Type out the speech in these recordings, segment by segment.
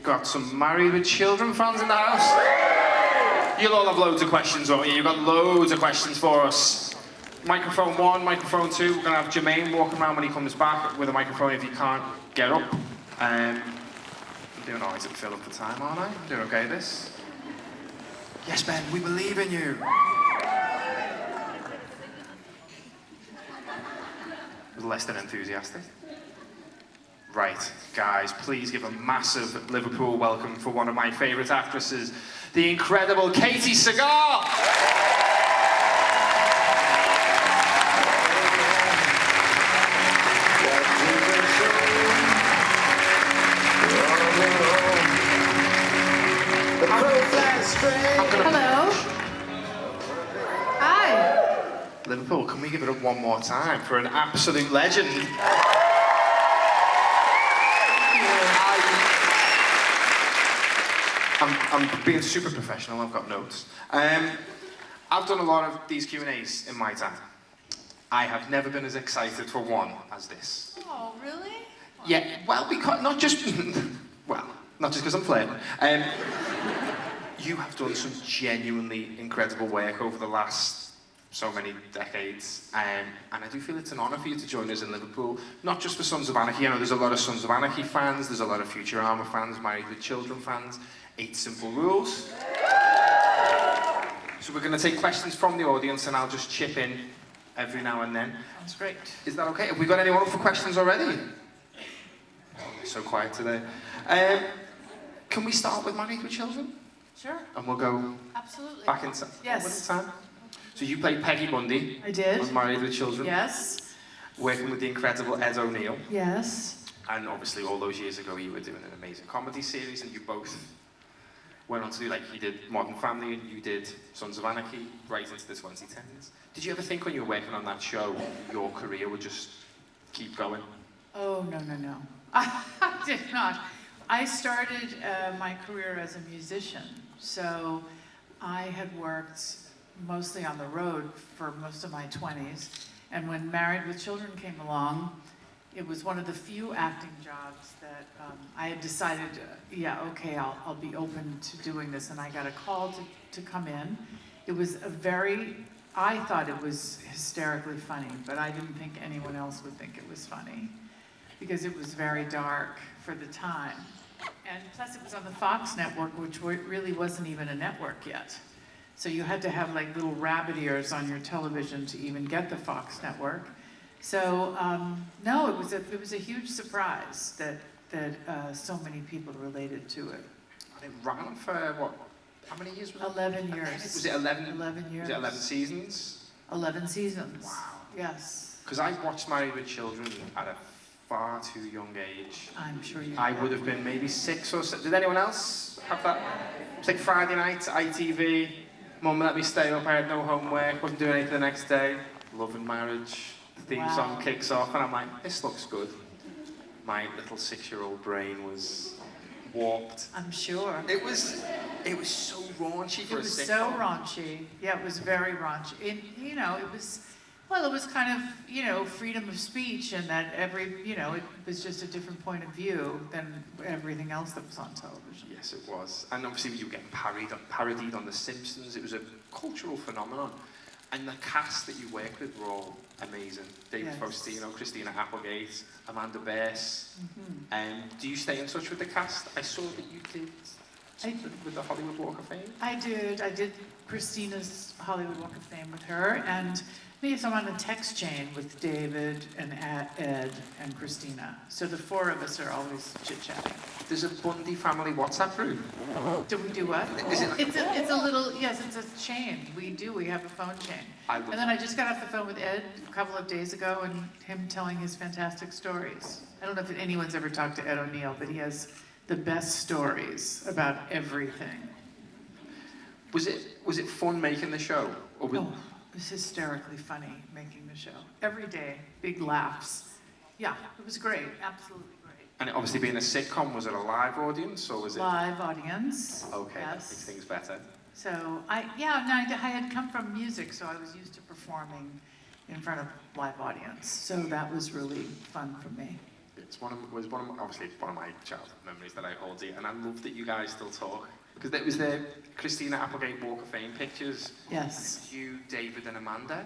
got some Married with Children fans in the house. You'll all have loads of questions, won't you? You've got loads of questions for us. Microphone 1, microphone 2. We're going to have Jermaine walking around when he comes back with a microphone if he can't get up. I'm doing alright to fill up the time, aren't I? I'm doing okay at this. Yes, Ben, we believe in you. Was less than enthusiastic. Right, guys, please give a massive Liverpool welcome for one of my favourite actresses, the incredible Katy Segal! Hello. Hi. Liverpool, can we give it up one more time for an absolute legend? I'm being super professional, I've got notes. I've done a lot of these Q&As in my time. I have never been as excited for one as this. Oh, really? Yeah, well, because, not just because I'm flirting. You have done some genuinely incredible work over the last so many decades, and I do feel it's an honour for you to join us in Liverpool, not just for Sons of Anarchy. I know there's a lot of Sons of Anarchy fans, there's a lot of Futurama fans, Married with Children fans. 8 simple rules. So we're going to take questions from the audience and I'll just chip in every now and then. That's great. Is that okay? Have we got anyone up for questions already? Oh, they're so quiet today. Can we start with Married with Children? Sure. And we'll go absolutely back in time. Yes. Time. So you played Peggy Bundy. I did. On Married with Children. Yes. Working with the incredible Ed O'Neill. Yes. And obviously all those years ago you were doing an amazing comedy series and you both went on to do, like, you did Modern Family and you did Sons of Anarchy right into the 2010s. Did you ever think when you were working on that show your career would just keep going? Oh, no, no, no. I did not. I started my career as a musician, so I had worked mostly on the road for most of my 20s, and when Married with Children came along, it was one of the few acting jobs that I had decided, yeah, okay, I'll be open to doing this, and I got a call to come in. It was I thought it was hysterically funny, but I didn't think anyone else would think it was funny, because it was very dark for the time. And plus it was on the Fox network, which really wasn't even a network yet. So you had to have like little rabbit ears on your television to even get the Fox network. So no, it was a huge surprise that so many people related to it. And it ran for what? How many years was it? 11 years. Was it 11? 11 years. Was it 11 seasons? 11 seasons. Wow. Yes. Because I watched Married with Children at a far too young age. I'm sure you. I would have been maybe 6 or 7. Did anyone else have that? It was like Friday night, ITV. Mum let me stay up. I had no homework. Wasn't doing anything the next day. Love and Marriage. The theme song kicks off, and I'm like, this looks good. My little 6-year-old brain was warped. I'm sure. It was so raunchy for a sitcom. It was so raunchy. Yeah, it was very raunchy. It was kind of, freedom of speech, and that it was just a different point of view than everything else that was on television. Yes, it was. And obviously you were getting parodied on The Simpsons. It was a cultural phenomenon. And the cast that you worked with were all amazing. David Faustino, Christina Applegate, Amanda Bearse. Mm-hmm. Do you stay in touch with the cast? I saw that you did something with the Hollywood Walk of Fame. I did Christina's Hollywood Walk of Fame with her, and I'm on a text chain with David and Ed and Christina. So the 4 of us are always chit-chatting. There's a Bundy family WhatsApp group. Do we do what? Is it like it's a little, yes, it's a chain. We have a phone chain. And then I just got off the phone with Ed a couple of days ago, and him telling his fantastic stories. I don't know if anyone's ever talked to Ed O'Neill, but he has the best stories about everything. Was it fun making the show? Or it was hysterically funny making the show. Every day, big laughs. Yeah, it was great, absolutely great. And obviously being a sitcom, was it a live audience or was it? Live audience. Okay, yes. That makes things better. So I had come from music, so I was used to performing in front of live audience. So that was really fun for me. Obviously one of my childhood memories that I hold dear, and I love that you guys still talk. Because it was the Christina Applegate Walk of Fame pictures. Yes. You, David, and Amanda.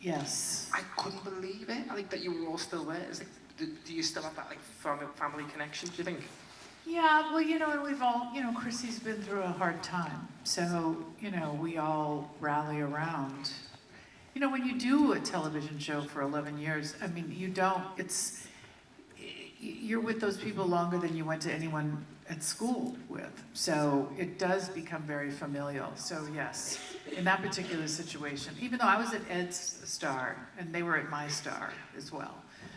Yes. I couldn't believe it. I think that you were all still there. It's like, do you still have that like family connection? Do you think? Yeah, well, and we've all, Chrissy's been through a hard time. So, we all rally around. When you do a television show for 11 years, I mean, you're with those people longer than you went to anyone at school with. So it does become very familial. So yes, in that particular situation, even though I was at Ed's star and they were at my star as well.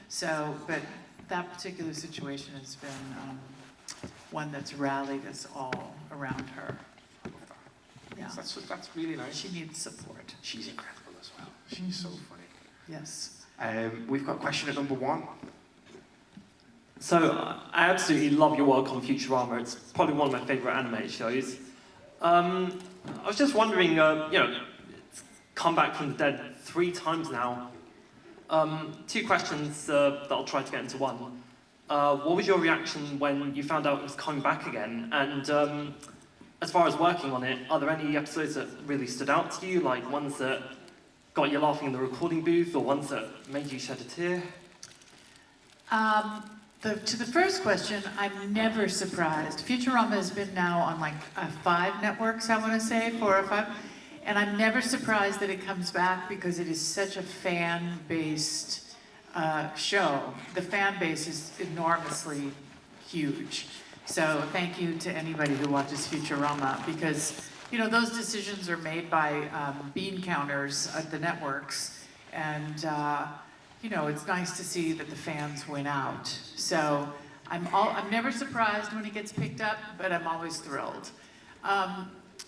So, but that particular situation has been one that's rallied us all around her. Yeah. That's really nice. She needs support. She's incredible as well. She's so funny. Yes. We've got question at number 1. So, I absolutely love your work on Futurama. It's probably one of my favourite animated shows. I was just wondering, it's come back from the dead 3 times now. 2 questions that I'll try to get into one. What was your reaction when you found out it was coming back again? And as far as working on it, are there any episodes that really stood out to you, like ones that got you laughing in the recording booth, or ones that made you shed a tear? To the first question, I'm never surprised. Futurama has been now on like 5 networks, I want to say, 4 or 5. And I'm never surprised that it comes back because it is such a fan-based show. The fan base is enormously huge. So thank you to anybody who watches Futurama because, those decisions are made by bean counters at the networks. And, it's nice to see that the fans win out. So I'm never surprised when it gets picked up, but I'm always thrilled.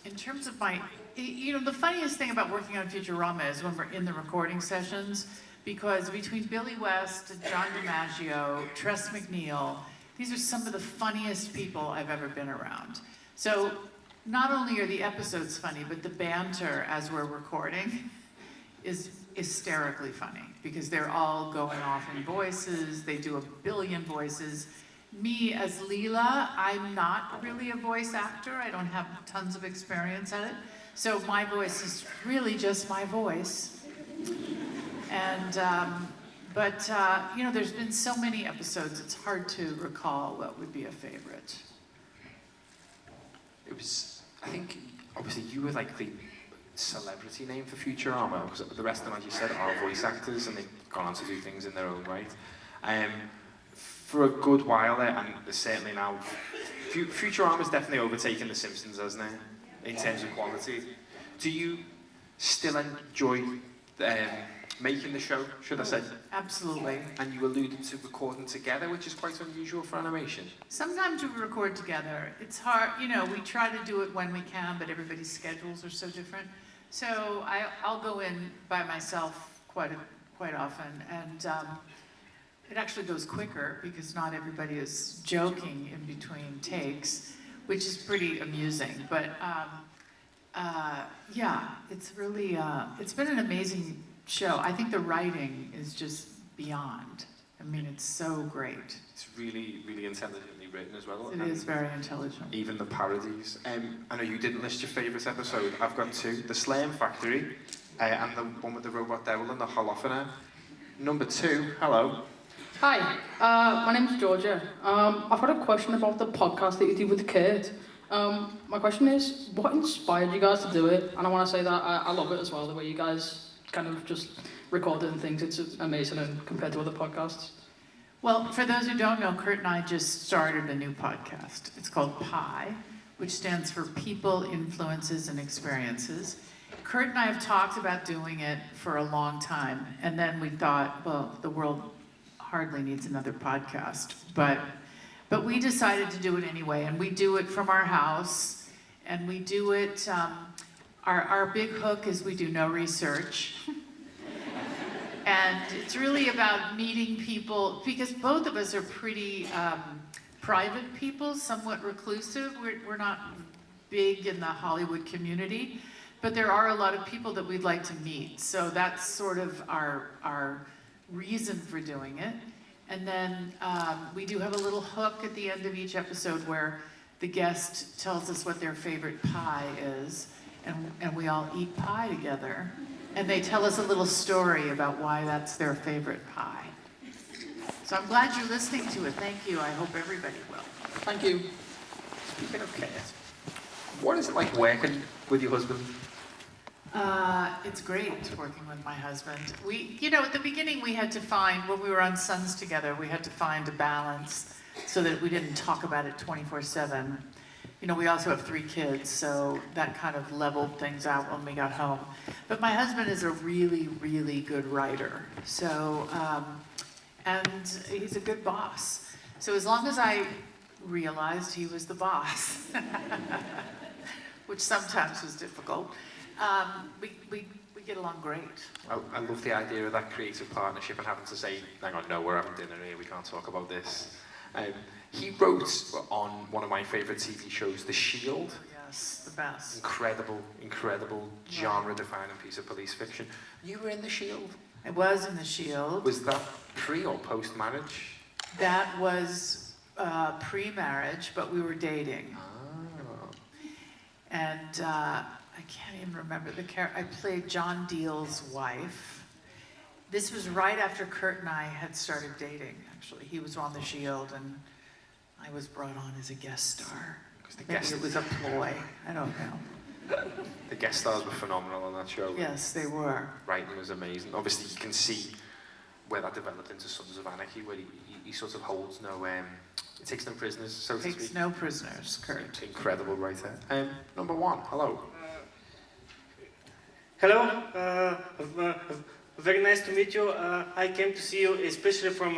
In terms of the funniest thing about working on Futurama is when we're in the recording sessions, because between Billy West and John DiMaggio, Tress MacNeille, these are some of the funniest people I've ever been around. So not only are the episodes funny, but the banter as we're recording is hysterically funny because they're all going off in voices. They do a billion voices. Me as Leela, I'm not really a voice actor. I don't have tons of experience at it. So my voice is really just my voice. And, there's been so many episodes, it's hard to recall what would be a favorite. I think, obviously you were like the celebrity name for Futurama, because the rest of them, as you said, are voice actors and they've gone on to do things in their own right. For a good while there, and certainly now, Futurama's definitely overtaken The Simpsons, hasn't it? In terms of quality. Do you still enjoy making the show, should I say? Absolutely. And you alluded to recording together, which is quite unusual for animation. Sometimes we record together. It's hard, we try to do it when we can, but everybody's schedules are so different. So I'll go in by myself quite often, and it actually goes quicker because not everybody is joking in between takes, which is pretty amusing. But it's really, it's been an amazing show. I think the writing is just beyond. I mean, it's so great. It's really, really intelligently written as well. It is very intelligent. Even the parodies. I know you didn't list your favourite episode. I've got 2. The Slaying Factory and the one with the robot devil and the holophony. Number 2, hello. Hi, my name's Georgia. I've got a question about the podcast that you did with Kurt. My question is, what inspired you guys to do it? And I want to say that I love it as well, the way you guys kind of just record it and things. It's amazing and compared to other podcasts. Well, for those who don't know, Kurt and I just started a new podcast. It's called PIE, which stands for People, Influences, and Experiences. Kurt and I have talked about doing it for a long time, and then we thought, well, the world hardly needs another podcast, but we decided to do it anyway, and we do it from our house, and we do it, our big hook is we do no research. And it's really about meeting people, because both of us are pretty private people, somewhat reclusive. We're not big in the Hollywood community, but there are a lot of people that we'd like to meet. So that's sort of our reason for doing it. And then we do have a little hook at the end of each episode where the guest tells us what their favorite pie is, and we all eat pie together. And they tell us a little story about why that's their favorite pie. So I'm glad you're listening to it. Thank you. I hope everybody will. Thank you. Speaking of Kate, what is it like working with your husband? It's great working with my husband. At the beginning we had to find, when we were on Sons together, we had to find a balance so that we didn't talk about it 24/7. We also have 3 kids, so that kind of leveled things out when we got home. But my husband is a really, really good writer. So, and he's a good boss. So as long as I realized he was the boss, which sometimes was difficult, we get along great. I love the idea of that creative partnership and having to say, hang on, no, we're having dinner here, we can't talk about this. He wrote on one of my favourite TV shows, The Shield. Yes, the best. Incredible, genre-defining piece of police fiction. You were in The Shield? I was in The Shield. Was that pre or post-marriage? That was pre-marriage, but we were dating. Ah. And I can't even remember the character. I played John Deal's wife. This was right after Kurt and I had started dating, actually. He was on The Shield, and I was brought on as a guest star. Maybe it was a ploy. I don't know. The guest stars were phenomenal on that show. Yes, they were. Writing was amazing. Obviously, you can see where that developed into Sons of Anarchy, where he sort of holds no, he takes no prisoners, so to speak. Takes no prisoners, Kurt. Incredible writer. Number 1, hello. Hello, very nice to meet you. I came to see you especially from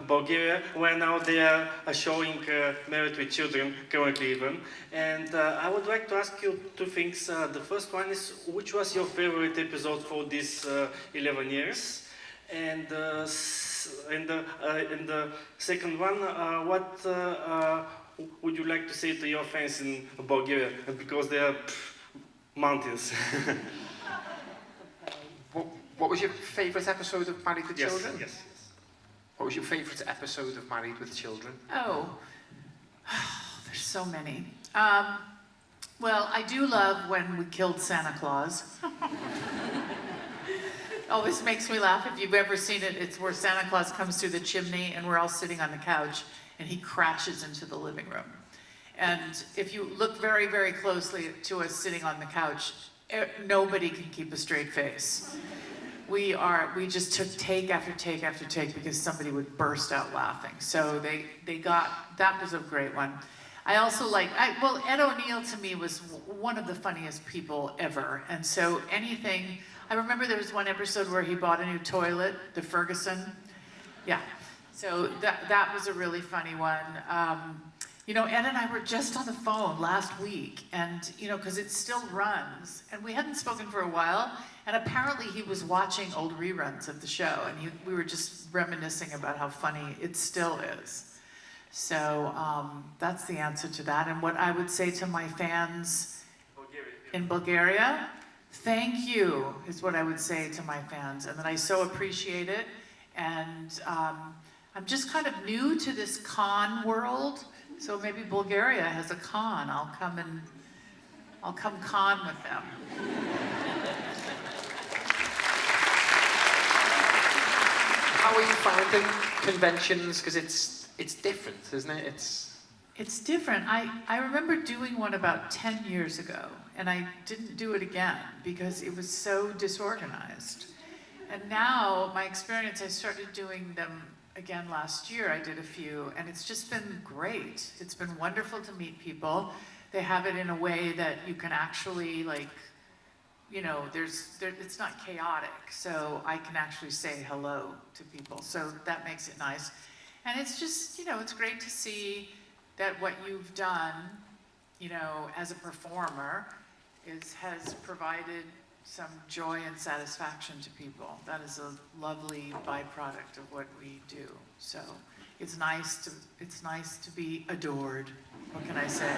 Bulgaria, where now they are showing Married with Children, currently even. And I would like to ask you 2 things. The first one is, which was your favorite episode for these 11 years? And the second one, what would you like to say to your fans in Bulgaria? Because they are mountains. What was your favourite episode of Married with Children? Yes. What was your favourite episode of Married with Children? Oh, there's so many. Well, I do love when we killed Santa Claus. Always makes me laugh. If you've ever seen it, it's where Santa Claus comes through the chimney and we're all sitting on the couch and he crashes into the living room. And if you look very, very closely to us sitting on the couch, nobody can keep a straight face. We just took take after take after take because somebody would burst out laughing. So that was a great one. I also Ed O'Neill to me was one of the funniest people ever. And so I remember there was one episode where he bought a new toilet, the Ferguson. Yeah, so that was a really funny one. Ed and I were just on the phone last week, and, because it still runs, and we hadn't spoken for a while, and apparently he was watching old reruns of the show, and we were just reminiscing about how funny it still is. So that's the answer to that. And what I would say to my fans in Bulgaria, thank you, is what I would say to my fans, and that I so appreciate it. And I'm just kind of new to this con world. So maybe Bulgaria has a con. I'll come con with them. How are you finding conventions? Because it's different, isn't it? It's different. I remember doing one about 10 years ago, and I didn't do it again because it was so disorganized. And now, my experience, I started doing them again last year. I did a few, and it's just been great. It's been wonderful to meet people. They have it in a way that you can actually, it's not chaotic, so I can actually say hello to people. So that makes it nice. And it's just, it's great to see that what you've done, as a performer, has provided some joy and satisfaction to people. That is a lovely byproduct of what we do. So it's nice to be adored. What can I say?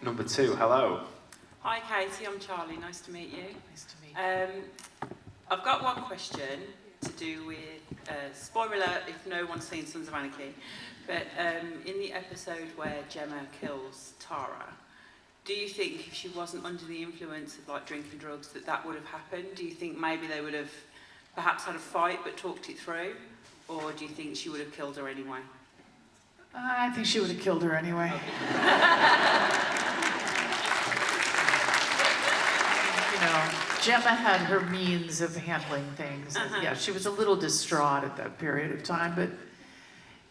Number 2, hello. Hi Katie, I'm Charlie, nice to meet you. Nice to meet you. I've got one question to do with, spoiler alert if no one's seen Sons of Anarchy, but in the episode where Gemma kills Tara, do you think if she wasn't under the influence of like drinking drugs that would have happened? Do you think maybe they would have perhaps had a fight but talked it through? Or do you think she would have killed her anyway? I think she would have killed her anyway. You know, Gemma had her means of handling things. And yeah, she was a little distraught at that period of time, but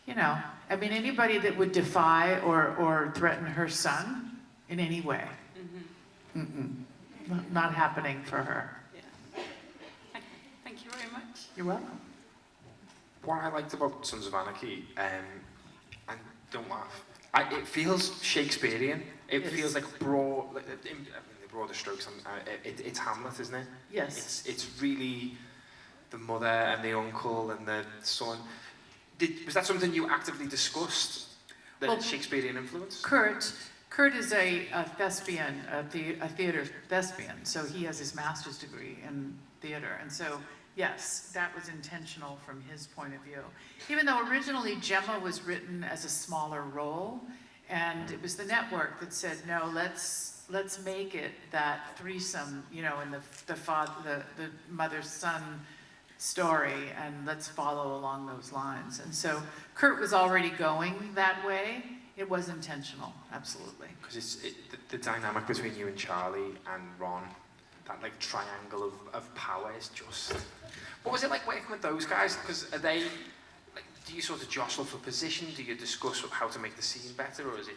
you know, I mean, anybody that would defy or threaten her son in any way, not happening for her. Yeah. Okay. Thank you very much. You're welcome. What I liked about Sons of Anarchy, and don't laugh, it feels Shakespearean. It feels like broad, the broader strokes. It's Hamlet, isn't it? Yes. It's really the mother and the uncle and the son. Was that something you actively discussed? The Shakespearean influence? Kurt is a thespian, a theater thespian, so he has his master's degree in theater, and so yes, that was intentional from his point of view. Even though originally Gemma was written as a smaller role, and it was the network that said, no, let's make it that threesome, you know, in the mother-son story, and let's follow along those lines. And so Kurt was already going that way. It was intentional, absolutely. Because the dynamic between you and Charlie and Ron, that like triangle of power is just... What was it like working with those guys? Because are they, like, do you sort of jostle for position? Do you discuss how to make the scene better, or is it...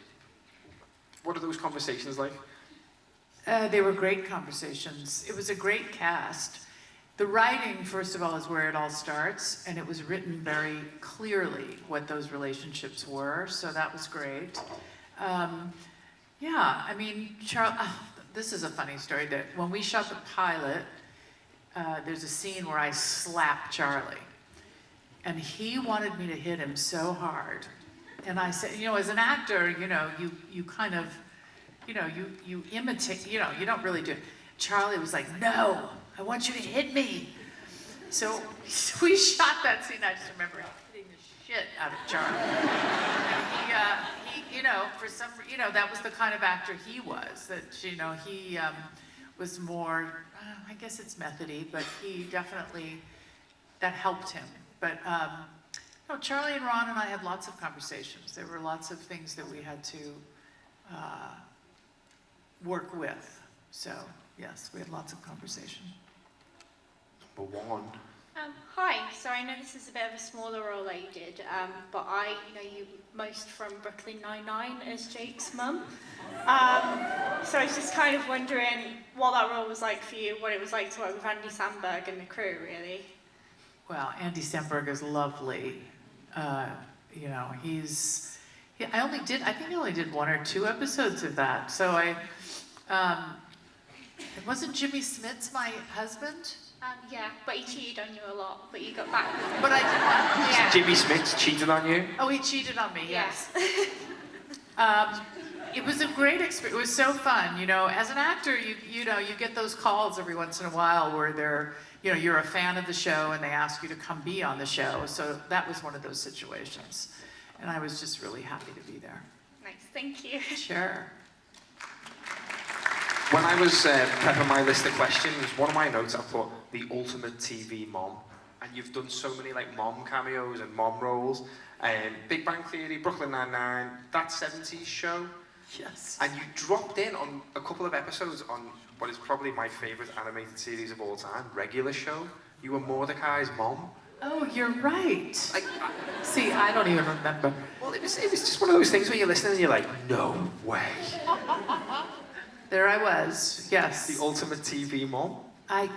What are those conversations like? They were great conversations. It was a great cast. The writing, first of all, is where it all starts, and it was written very clearly what those relationships were, so that was great. Yeah, I mean, this is a funny story, that when we shot the pilot, there's a scene where I slap Charlie, and he wanted me to hit him so hard. And I said, you know, as an actor, you know, you kind of, you know, you imitate, you know, you don't really do it. Charlie was like, no, I want you to hit me. So we shot that scene. I just remember hitting the shit out of Charlie. And he, you know, for some, you know, that was the kind of actor he was. That, you know, he was more, I guess it's methody, but he definitely, that helped him. But no, Charlie and Ron and I had lots of conversations. There were lots of things that we had to work with. So yes, we had lots of conversation. Number one. Hi, so I know this is a bit of a smaller role that you did, but I know you most from Brooklyn Nine-Nine as Jake's mum. So I was just kind of wondering what that role was like for you, what it was like to work with Andy Samberg and the crew, really. Well, Andy Samberg is lovely. You know, I think I only did 1 or 2 episodes of that. So it wasn't Jimmy Smits my husband? Yeah, but he cheated on you a lot, but you got back with him. But I did. Yeah. Jimmy Smits cheated on you? Oh, he cheated on me, yes. Yeah. It was a great experience. It was so fun. You know, as an actor, you know, you get those calls every once in a while where they're, you know, you're a fan of the show and they ask you to come be on the show. So that was one of those situations. And I was just really happy to be there. Nice, thank you. Sure. When I was prepping my list of questions, one of my notes I put the ultimate TV mom, and you've done so many like mom cameos and mom roles. Big Bang Theory, Brooklyn Nine-Nine, that 70s show. Yes. And you dropped in on a couple of episodes on what is probably my favourite animated series of all time, Regular Show. You were Mordecai's mom. Oh, you're right. Like, See, I don't even remember. well, it was just one of those things where you're listening and you're like, no way. There I was, yes. The ultimate TV mom. I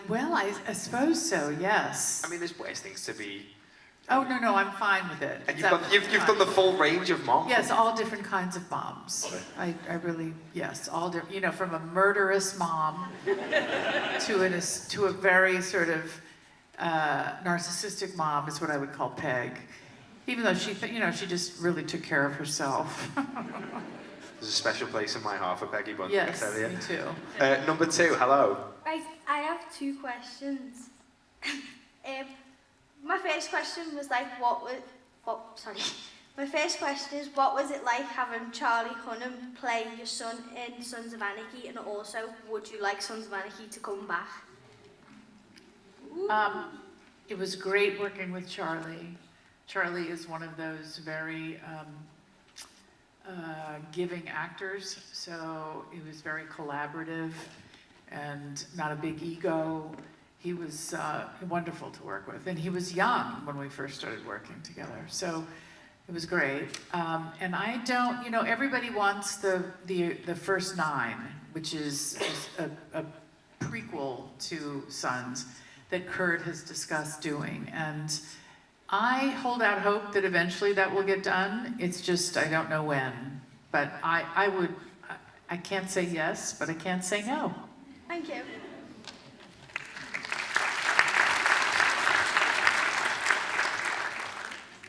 suppose so, yes. I mean, there's worse things to be. Oh, no, I'm fine with it. And you've done the full range of moms. Yes, all different kinds of moms. I really, yes, all different, you know, from a murderous mom to a very sort of narcissistic mom is what I would call Peg. Even though she, you know, she just really took care of herself. There's a special place in my heart for Peggy Bunting, Yes, I tell you. me too. Number 2, hello. I have 2 questions. My first question was like, My first question is, what was it like having Charlie Hunnam play your son in Sons of Anarchy, and also, would you like Sons of Anarchy to come back? It was great working with Charlie. Charlie is one of those very giving actors, so he was very collaborative and not a big ego. He was wonderful to work with, and he was young when we first started working together, so it was great. And I don't, everybody wants the first 9, which is a prequel to Sons that Kurt has discussed doing, and I hold out hope that eventually that will get done. It's just, I don't know when. But I can't say yes, but I can't say no. Thank you.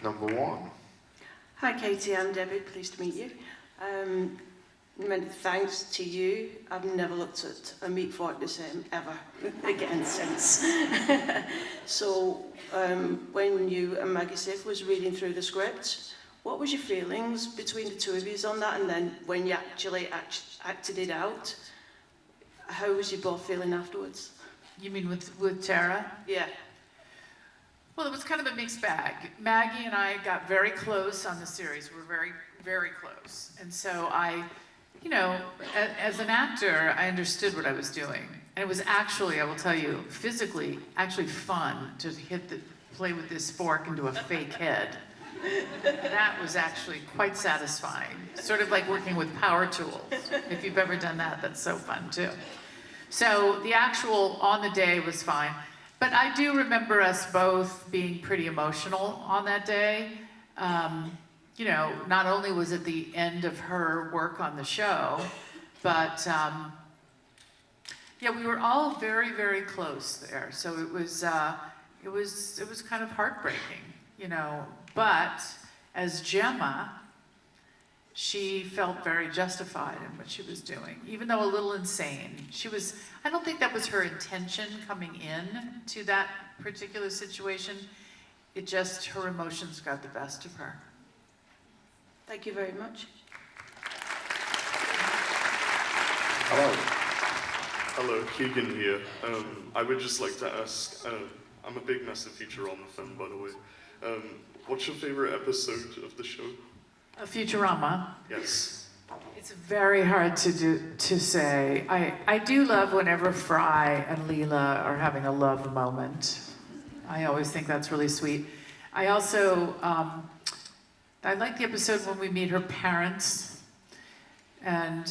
Number 1. Hi Katie, I'm Debbie, pleased to meet you. Many thanks to you. I've never looked at a meat fork the same ever again since. So when you and Maggie Sif was reading through the script, what was your feelings between the two of you on that, and then when you actually acted it out, how was you both feeling afterwards? You mean with Tara? Yeah. Well, it was kind of a mixed bag. Maggie and I got very close on the series. We were very, very close. And so as an actor, I understood what I was doing. And it was actually, I will tell you, physically, actually fun to play with this fork into a fake head. That was actually quite satisfying. Sort of like working with power tools. If you've ever done that, that's so fun too. So the actual on the day was fine. But I do remember us both being pretty emotional on that day. Not only was it the end of her work on the show, but we were all very, very close there. So it was kind of heartbreaking, But as Gemma, she felt very justified in what she was doing, even though a little insane. I don't think that was her intention coming in to that particular situation. Her emotions got the best of her. Thank you very much. Hello, Keegan here. I would just like to ask, I'm a big massive Futurama fan, by the way. What's your favorite episode of the show? Futurama. Yes. It's very hard to say. I do love whenever Fry and Leela are having a love moment. I always think that's really sweet. I also, I like the episode when we meet her parents. And,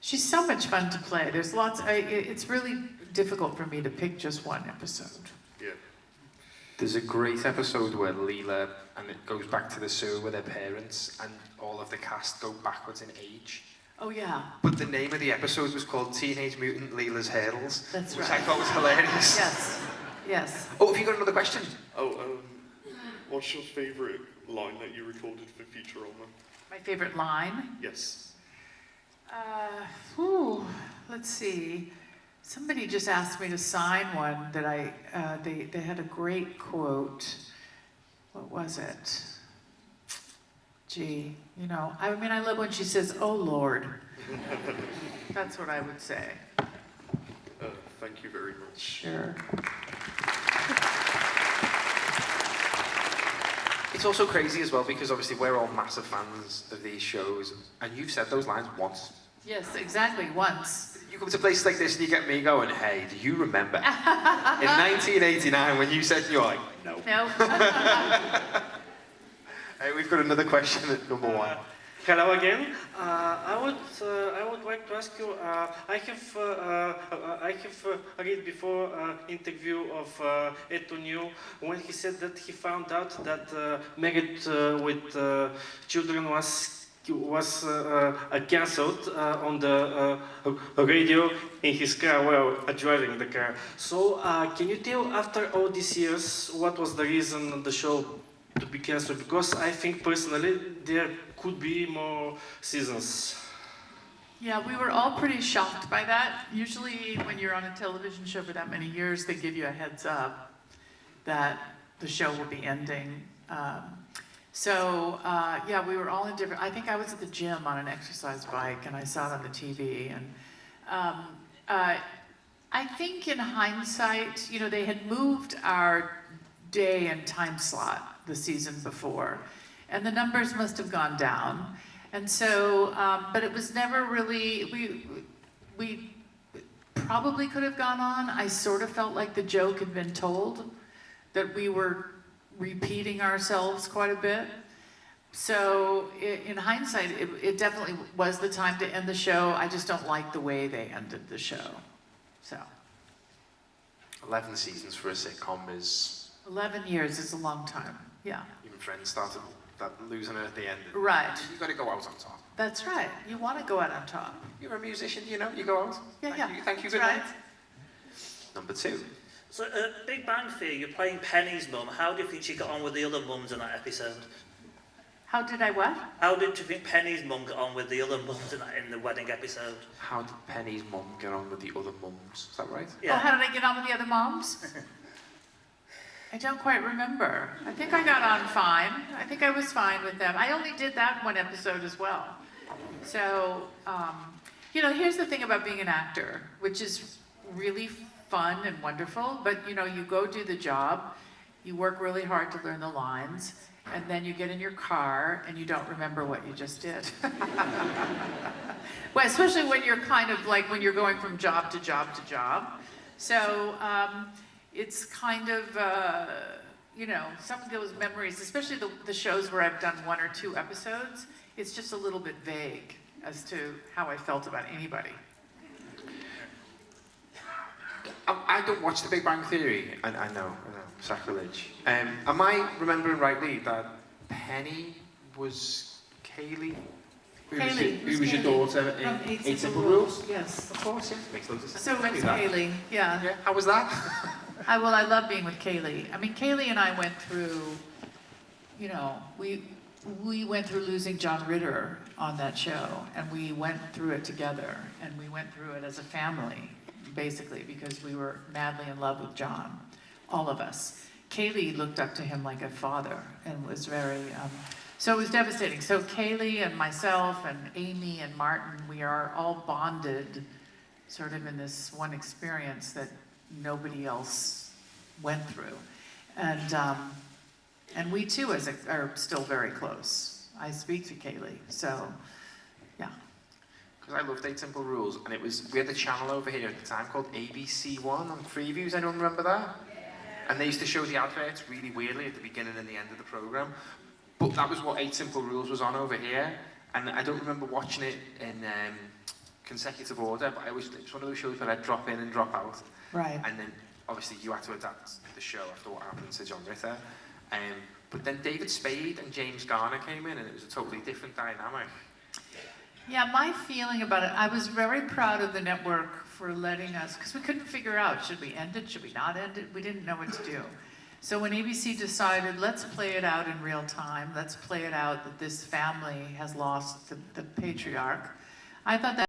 she's so much fun to play. There's lots, it's really difficult for me to pick just one episode. Yeah. There's a great episode where Leela, and it goes back to the sewer with her parents, and all of the cast go backwards in age. Oh, yeah. But the name of the episode was called Teenage Mutant Leela's Hurdles. That's which right. I thought was hilarious. Yes. Yes. Oh, have you got another question? What's your favorite line that you recorded for Futurama? My favorite line? Yes. Let's see. Somebody just asked me to sign one that they had a great quote. What was it? Gee, I love when she says, "Oh Lord." That's what I would say. Thank you very much. Sure. It's also crazy as well because obviously we're all massive fans of these shows, and you've said those lines once. Yes, exactly, once. You come to places like this and you get me going, hey, do you remember? In 1989 when you said, you're like, no. No. Hey, we've got another question at number 1. Hello again. I would like to ask you. I have read before interview of Ed O'Neill when he said that he found out that Married with Children was cancelled on the radio in his car while driving the car. So can you tell after all these years what was the reason the show to be cancelled? Because I think personally there could be more seasons. Yeah, we were all pretty shocked by that. Usually when you're on a television show for that many years, they give you a heads up. that the show will be ending. Yeah, we were all in different, I think I was at the gym on an exercise bike and I saw it on the TV. And I think in hindsight, you know, they had moved our day and time slot the season before, and the numbers must have gone down. And so, but it was never really, we probably could have gone on. I sort of felt like the joke had been told, that we were repeating ourselves quite a bit. So in hindsight, it definitely was the time to end the show. I just don't like the way they ended the show, so. 11 seasons for a sitcom is... 11 years is a long time, yeah. Even Friends started losing it at the end. Right. You've got to go out on top. That's right. You want to go out on top. You're a musician, you know, you go out. Yeah, Thank you, That's good right. night. Number 2. So, Big Bang Theory, you're playing Penny's mum. How do you think she got on with the other mums in that episode? How did I what? How did you think Penny's mum got on with the other mums in the wedding episode? How did Penny's mum get on with the other mums? Is that right? Yeah. Oh, how did I get on with the other moms? I don't quite remember. I think I got on fine. I think I was fine with them. I only did that one episode as well. So, you know, here's the thing about being an actor, which is really fun and wonderful, but you know, you go do the job, you work really hard to learn the lines, and then you get in your car and you don't remember what you just did. Well, especially when you're kind of like, when you're going from job to job to job. So it's kind of, you know, some of those memories, especially the shows where I've done 1 or 2 episodes, it's just a little bit vague as to how I felt about anybody. I don't watch The Big Bang Theory. I know, sacrilege. Am I remembering rightly that Penny was Kaylee? Who was your daughter in 8 Simple Rules? Yes. Of course, yeah. Makes loads of sense. So it's Kaylee, yeah. Yeah. How was that? I love being with Kaylee. I mean, Kaylee and I went through, you know, we went through losing John Ritter on that show, and we went through it together, and we went through it as a family, basically, because we were madly in love with John, all of us. Kaylee looked up to him like a father, and was very, so it was devastating. So Kaylee and myself and Amy and Martin, we are all bonded sort of in this one experience that nobody else went through. And we too are still very close. I speak to Kaylee, so yeah. Because I loved 8 Simple Rules, and we had a channel over here at the time called ABC1 on Freeviews. Anyone remember that? And they used to show the adverts really weirdly at the beginning and the end of the program. But that was what 8 Simple Rules was on over here, and I don't remember watching it in consecutive order, but it was one of those shows where I'd drop in and drop out. Right. And then obviously you had to adapt the show after what happened to John Ritter. But then David Spade and James Garner came in, and it was a totally different dynamic. Yeah, my feeling about it, I was very proud of the network for letting us, because we couldn't figure out, should we end it, should we not end it? We didn't know what to do. So when ABC decided, let's play it out in real time, let's play it out that this family has lost the patriarch, I thought that